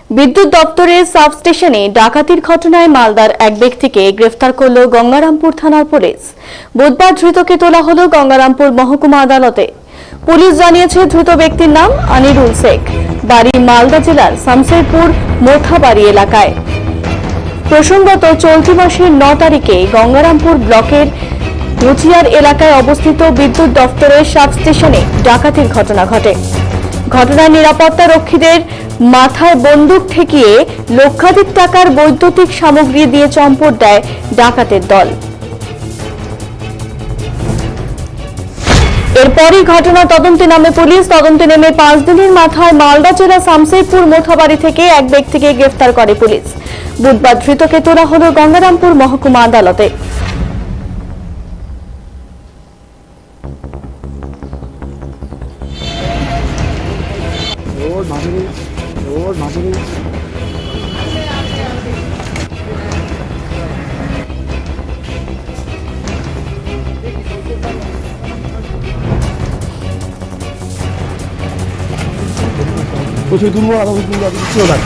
বিদ্যুৎ দপ্তরের সাবস্টেশনে ডাকাতির ঘটনায় মালদার এক ব্যক্তিকে গ্রেফতার করল গঙ্গারামপুর থানার পুলিশ। বুধবার ধৃতকে তোলা হলো গঙ্গারামপুর মহকুমা আদালতে। পুলিশ জানিয়েছে ধৃত ব্যক্তির নাম আনিরুল শেখ, বাড়ি মালদা জেলার শামশেরপুর মোথাবাড়ি এলাকায়। প্রসঙ্গত চলতি মাসের 9 তারিখে গঙ্গারামপুর ব্লকের মুচিয়ার এলাকায় অবস্থিত বিদ্যুৎ দপ্তরের সাবস্টেশনে ডাকাতির ঘটনা ঘটে। ঘটনায় নিরাপত্তা রক্ষীদের মাথায় বন্দুক ঠেকিয়ে লক্ষাধিক টাকার বৈদ্যুতিক সামগ্রী দিয়ে চম্পট দেয় ডাকাতের দল। এরপরই ঘটনা তদন্তে নামে পুলিশ। তদন্তে নেমে 5 দিনের মাথায় মালদা জেলা শামশেরপুর মোথাবাড়ি থেকে এক ব্যক্তিকে গ্রেফতার করে পুলিশ। বুধবার ধৃতকে তোলা হলো গঙ্গারামপুর মহকুমা আদালতে। প্রচুর তুলবো আরো তুলবো কিছু না।